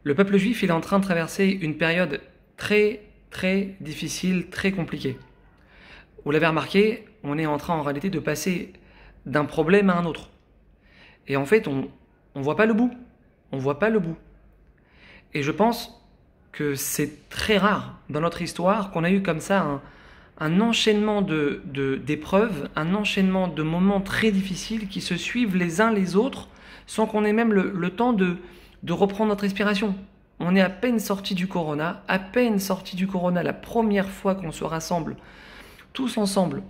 Le peuple juif, il est en train de traverser une période très, très difficile, très compliquée. Vous l'avez remarqué, on est en train en réalité de passer d'un problème à un autre. Et en fait, on ne voit pas le bout. On ne voit pas le bout. Et je pense que c'est très rare dans notre histoire qu'on a eu comme ça un enchaînement d'épreuves, un enchaînement de moments très difficiles qui se suivent les uns les autres sans qu'on ait même le temps de reprendre notre respiration. On est à peine sorti du corona, la première fois qu'on se rassemble tous ensemble.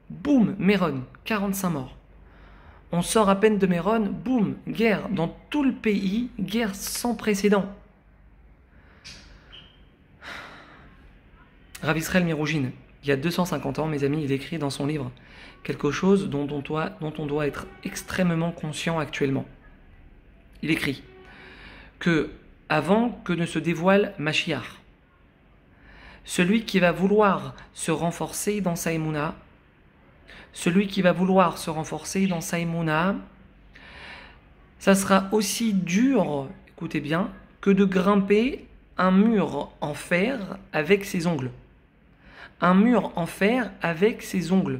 Boum, Méron, 45 morts. On sort à peine de Méron, boum, guerre dans tout le pays, guerre sans précédent. Rav Israël Miroujine, il y a 250 ans, mes amis, il écrit dans son livre quelque chose dont on doit être extrêmement conscient actuellement. Il écrit que avant que ne se dévoile Mashiach, celui qui va vouloir se renforcer dans sa émouna, ça sera aussi dur, écoutez bien, que de grimper un mur en fer avec ses ongles. Un mur en fer avec ses ongles.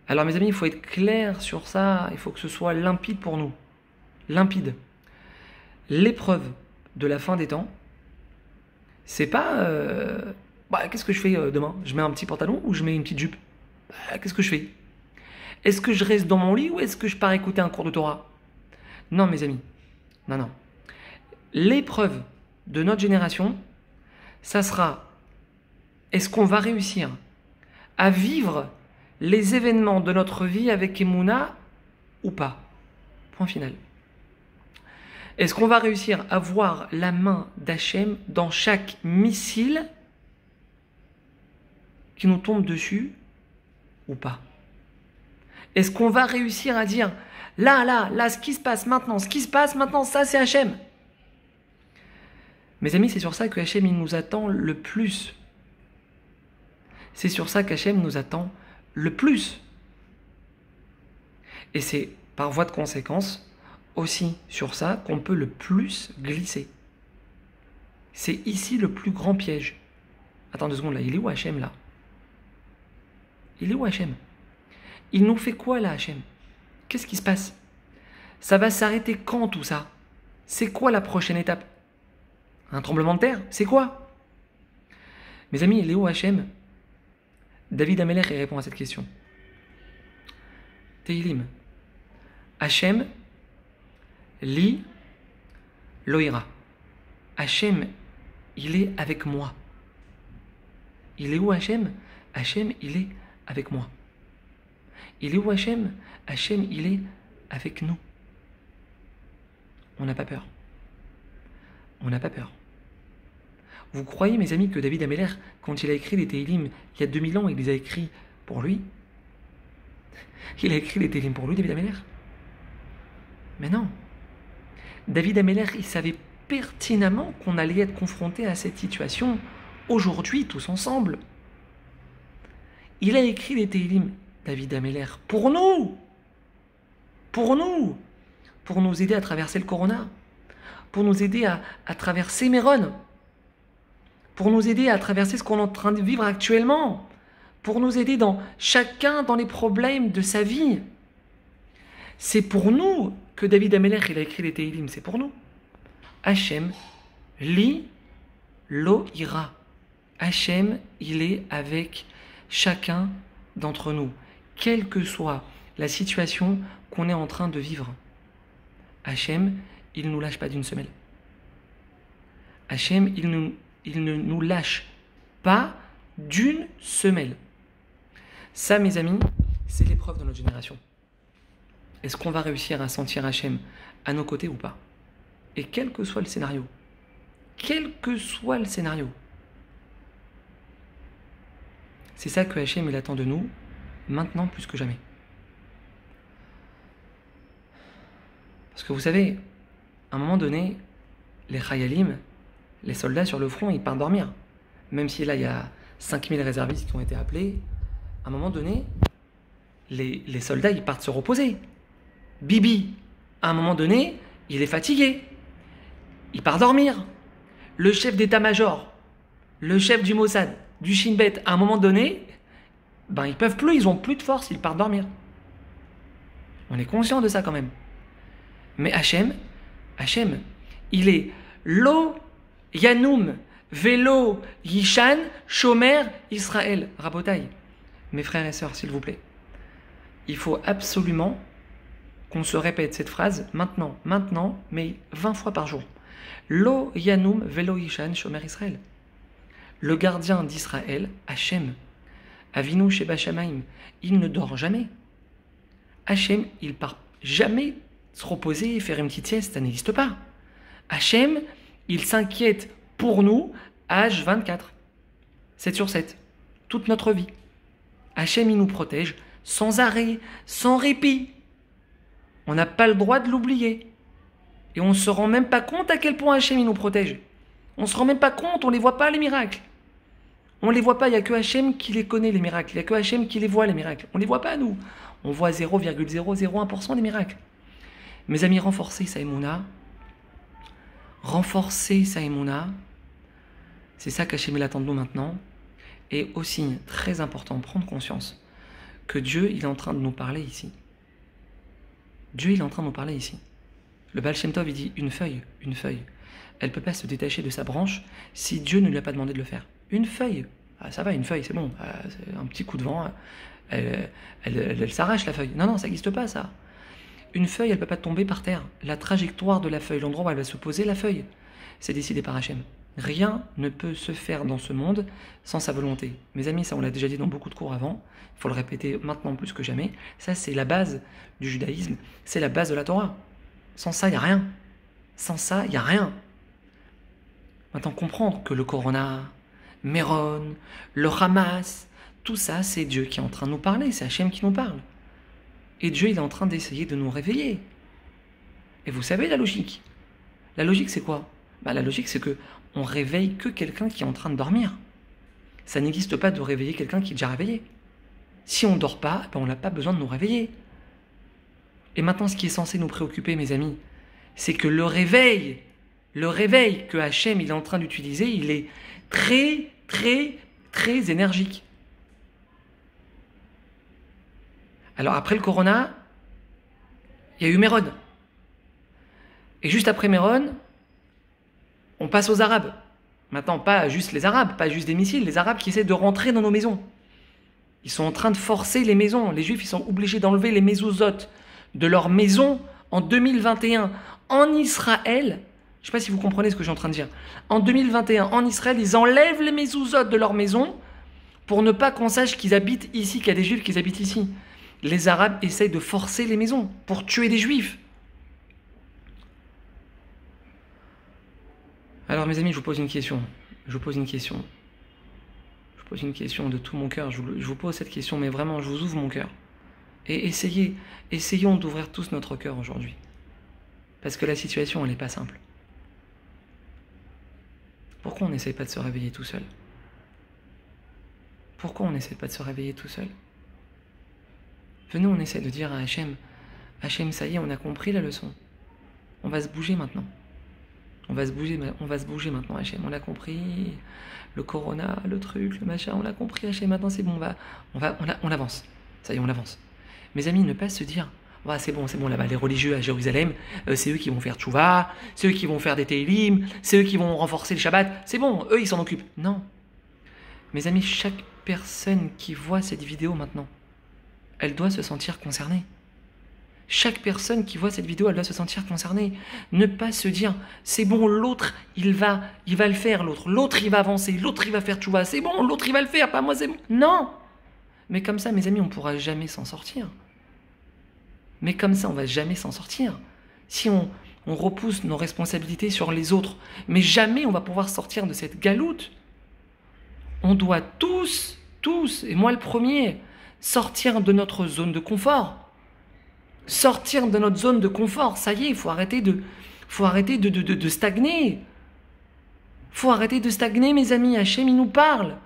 Alors mes amis, il faut être clair sur ça, il faut que ce soit limpide pour nous. Limpide. L'épreuve de la fin des temps, c'est pas qu'est-ce que je fais demain? Je mets un petit pantalon ou je mets une petite jupe? Qu'est-ce que je fais? Est-ce que je reste dans mon lit ou est-ce que je pars écouter un cours de Torah? Non mes amis, non. L'épreuve de notre génération, ça sera, est-ce qu'on va réussir à vivre les événements de notre vie avec Emouna ou pas? Point final. Est-ce qu'on va réussir à voir la main d'Hachem dans chaque missile qui nous tombe dessus ou pas? Est-ce qu'on va réussir à dire là, ce qui se passe maintenant, ça c'est Hachem? Mes amis, c'est sur ça que Hachem il nous attend le plus. C'est sur ça qu'Hachem nous attend le plus. Et c'est par voie de conséquence aussi sur ça qu'on peut le plus glisser. C'est ici le plus grand piège. Attends 2 secondes là, il est où Hachem là? Il est où Hachem? Il nous fait quoi là Hachem? Qu'est-ce qui se passe? Ça va s'arrêter quand tout ça? C'est quoi la prochaine étape? Un tremblement de terre? C'est quoi? Mes amis, il est où Hachem? David Amelech répond à cette question. Tehilim. Hachem li loïra. Hachem, il est avec moi. Il est où Hachem? Hachem, il est avec moi. Il est où Hachem? Hachem, il est avec nous. On n'a pas peur. On n'a pas peur. Vous croyez, mes amis, que David Amelech, quand il a écrit les Tehilim il y a 2000 ans, il les a écrits pour lui? Il a écrit les Tehilim pour lui, David Amelech? Mais non. David Amelech, il savait pertinemment qu'on allait être confronté à cette situation aujourd'hui, tous ensemble. Il a écrit les Tehilim, David Amelech, pour nous, pour nous aider à traverser le Corona, pour nous aider à traverser Méron, pour nous aider à traverser ce qu'on est en train de vivre actuellement, pour nous aider chacun dans les problèmes de sa vie. C'est pour nous que David Amelech il a écrit les Tehilim, c'est pour nous. Hachem li lo ira. Hachem, il est avec chacun d'entre nous, quelle que soit la situation qu'on est en train de vivre. Hachem, il ne nous lâche pas d'une semelle. Hachem, il ne nous lâche pas d'une semelle. Ça, mes amis, c'est l'épreuve de notre génération. Est-ce qu'on va réussir à sentir Hachem à nos côtés ou pas? Et quel que soit le scénario, c'est ça que Hachem il attend de nous, maintenant plus que jamais. Parce que vous savez, à un moment donné, les Chayalim, les soldats sur le front, ils partent dormir. Même si là, il y a 5000 réservistes qui ont été appelés, à un moment donné, les soldats, ils partent se reposer. Bibi, à un moment donné, il est fatigué. Il part dormir. Le chef d'état-major, le chef du Mossad, du Shin Bet, à un moment donné, ben ils peuvent plus, ils ont plus de force, ils partent dormir. On est conscient de ça quand même. Mais Hachem, il est Lo Yanum Velo Yishan Shomer Israël. Rabotai. Mes frères et sœurs, s'il vous plaît. Il faut absolument qu'on se répète cette phrase maintenant, mais 20 fois par jour. Lo Yanum Velo Yishan Shomer Israël. Le gardien d'Israël, Hachem, Avinu Sheba Shamaim, il ne dort jamais. Hachem, il part jamais se reposer et faire une petite sieste, ça n'existe pas. Hachem, il s'inquiète pour nous, H24, 7 sur 7, toute notre vie. Hachem, il nous protège sans arrêt, sans répit. On n'a pas le droit de l'oublier. Et on ne se rend même pas compte à quel point Hachem, il nous protège. On ne se rend même pas compte, on ne les voit pas, les miracles. On ne les voit pas, il n'y a que Hachem qui les connaît, les miracles. Il n'y a que Hachem qui les voit, les miracles. On ne les voit pas, nous. On voit 0,001% des miracles. Mes amis, renforcez sa émouna. Renforcez sa émouna. C'est ça qu'Hachem attend de nous maintenant. Et aussi, très important, prendre conscience que Dieu, il est en train de nous parler ici. Dieu, il est en train de nous parler ici. Le Baal Shem Tov, il dit une feuille. Elle ne peut pas se détacher de sa branche si Dieu ne lui a pas demandé de le faire. Une feuille. Ah, ça va, une feuille, c'est bon. C'est un petit coup de vent, elle s'arrache la feuille. Non, ça n'existe pas, ça. Une feuille, elle ne peut pas tomber par terre. La trajectoire de la feuille, l'endroit où elle va se poser, la feuille, c'est décidé par Hachem. Rien ne peut se faire dans ce monde sans sa volonté. Mes amis, ça on l'a déjà dit dans beaucoup de cours avant, il faut le répéter maintenant plus que jamais. Ça, c'est la base du judaïsme, c'est la base de la Torah. Sans ça, il n'y a rien. Sans ça, il n'y a rien. Maintenant, comprendre que le Corona, Méron, le Hamas, tout ça, c'est Dieu qui est en train de nous parler, c'est Hachem qui nous parle. Et Dieu, il est en train d'essayer de nous réveiller. Et vous savez la logique. La logique, c'est quoi? La logique, c'est que on réveille que quelqu'un qui est en train de dormir. Ça n'existe pas de réveiller quelqu'un qui est déjà réveillé. Si on ne dort pas, on n'a pas besoin de nous réveiller. Et maintenant, ce qui est censé nous préoccuper, mes amis, c'est que le réveil que Hachem il est en train d'utiliser, il est très, très, très énergique. Alors après le Corona, il y a eu Méron. Et juste après Méron, on passe aux Arabes. Maintenant, pas juste les Arabes, pas juste des missiles, les Arabes qui essaient de rentrer dans nos maisons. Ils sont en train de forcer les maisons. Les Juifs, ils sont obligés d'enlever les mezuzot de leurs maisons en 2021. En Israël, je ne sais pas si vous comprenez ce que je suis en train de dire. En 2021, en Israël, ils enlèvent les mezuzot de leurs maisons pour ne pas qu'on sache qu'ils habitent ici, qu'il y a des Juifs qui habitent ici. Les Arabes essayent de forcer les maisons pour tuer des Juifs. Alors mes amis, je vous pose une question. Je vous pose une question de tout mon cœur. Je vous pose cette question, mais vraiment, je vous ouvre mon cœur. Et essayons d'ouvrir tous notre cœur aujourd'hui. Parce que la situation, elle n'est pas simple. Pourquoi on n'essaie pas de se réveiller tout seul? Pourquoi on n'essaie pas de se réveiller tout seul? Venez, on essaie de dire à Hachem, Hachem, ça y est, on a compris la leçon. On va se bouger maintenant. On va se bouger maintenant, Hachem. On l'a compris. Le Corona, le truc, le machin, on l'a compris, Hachem. Maintenant, c'est bon, on avance. Ça y est, on avance. Mes amis, ne pas se dire, c'est bon, là-bas, les religieux à Jérusalem, c'est eux qui vont faire tchouva, c'est eux qui vont faire des télim, c'est eux qui vont renforcer le Shabbat. C'est bon, eux, ils s'en occupent. Non. Mes amis, chaque personne qui voit cette vidéo maintenant, elle doit se sentir concernée. Chaque personne qui voit cette vidéo, elle doit se sentir concernée. Ne pas se dire, c'est bon, l'autre, il va le faire, l'autre, il va avancer, l'autre, il va faire tchouva, c'est bon, l'autre, il va le faire, pas moi, c'est bon. Non. Mais comme ça, mes amis, on ne pourra jamais s'en sortir. Mais comme ça, on ne va jamais s'en sortir. Si on repousse nos responsabilités sur les autres, mais jamais on va pouvoir sortir de cette galoute. On doit tous, et moi le premier, sortir de notre zone de confort. Sortir de notre zone de confort, ça y est, il faut arrêter de stagner. Il faut arrêter de stagner, mes amis. Hachem, il nous parle.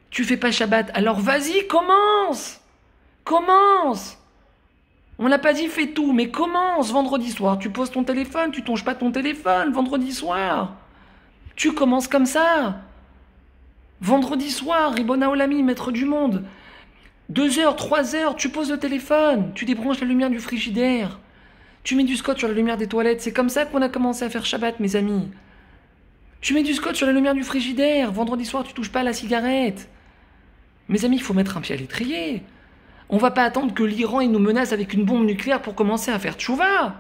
Tu fais pas Shabbat, alors vas-y, commence. On n'a pas dit fais tout, mais commence vendredi soir. Tu poses ton téléphone, tu touches pas ton téléphone vendredi soir. Tu commences comme ça. Vendredi soir, Ribona Olami, maître du monde. 2 heures, 3 heures, tu poses le téléphone, tu débranches la lumière du frigidaire. Tu mets du scotch sur la lumière des toilettes. C'est comme ça qu'on a commencé à faire Shabbat, mes amis. Tu mets du scotch sur la lumière du frigidaire. Vendredi soir, tu touches pas à la cigarette. Mes amis, il faut mettre un pied à l'étrier. On va pas attendre que l'Iran nous menace avec une bombe nucléaire pour commencer à faire tchouva.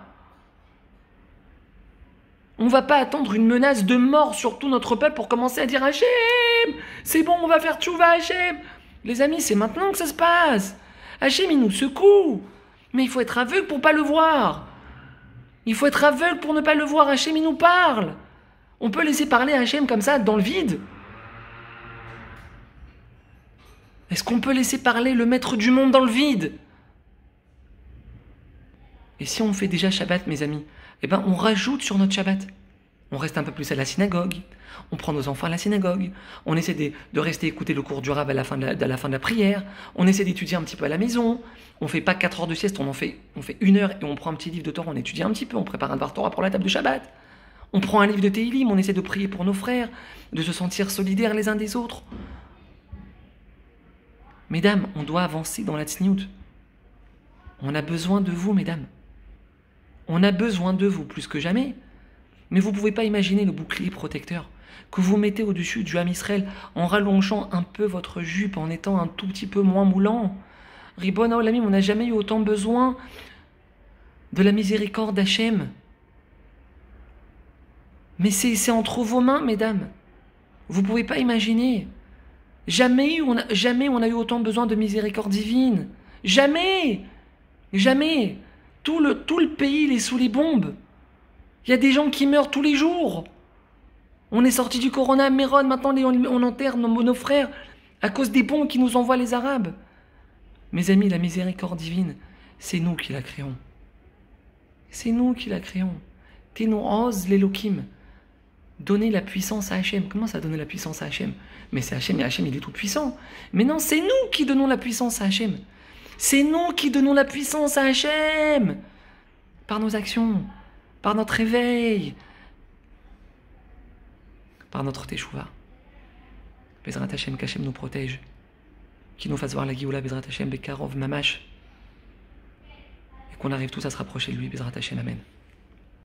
On va pas attendre une menace de mort sur tout notre peuple pour commencer à dire Hachem, c'est bon, on va faire tchouva, Hachem. Les amis, c'est maintenant que ça se passe. Hachem, il nous secoue. Mais il faut être aveugle pour pas le voir. Il faut être aveugle pour ne pas le voir. Hachem, il nous parle. On peut laisser parler Hachem comme ça, dans le vide? Est-ce qu'on peut laisser parler le maître du monde dans le vide? Et si on fait déjà Shabbat, mes amis, eh ben on rajoute sur notre Shabbat. On reste un peu plus à la synagogue, on prend nos enfants à la synagogue, on essaie de rester écouter le cours du Rav à la fin de la prière, on essaie d'étudier un petit peu à la maison, on fait pas 4 heures de sieste, on fait 1 heure et on prend un petit livre de Torah, on étudie un petit peu, on prépare un Dvar Torah pour la table de Shabbat. On prend un livre de Tehillim, on essaie de prier pour nos frères, de se sentir solidaires les uns des autres. Mesdames, on doit avancer dans la tsniout. On a besoin de vous, mesdames. On a besoin de vous plus que jamais. Mais vous ne pouvez pas imaginer le bouclier protecteur que vous mettez au-dessus du Ham Israël en rallongeant un peu votre jupe, en étant un tout petit peu moins moulant. Ribona Olamim, on n'a jamais eu autant besoin de la miséricorde d'Hachem. Mais c'est entre vos mains, mesdames. Vous ne pouvez pas imaginer. Jamais on a eu autant besoin de miséricorde divine. Jamais. Jamais. Tout le pays, il est sous les bombes. Il y a des gens qui meurent tous les jours. On est sorti du Corona à Méron, maintenant on enterre nos frères à cause des bombes qui nous envoient les Arabes. Mes amis, la miséricorde divine, c'est nous qui la créons. C'est nous qui la créons. Tenu oz l'Elokim. Donner la puissance à Hachem. Comment ça, donner la puissance à Hachem? Mais c'est Hachem, et Hachem, il est tout puissant. Mais non, c'est nous qui donnons la puissance à Hachem. C'est nous qui donnons la puissance à Hachem. Par nos actions, par notre réveil, par notre teshuva. Bezrat Hachem, qu'Hachem nous protège. Qu'il nous fasse voir la Géoula, Bezrat Hachem, Bekarov, Mamash. Et qu'on arrive tous à se rapprocher de lui, Bezrat Hachem, Amen.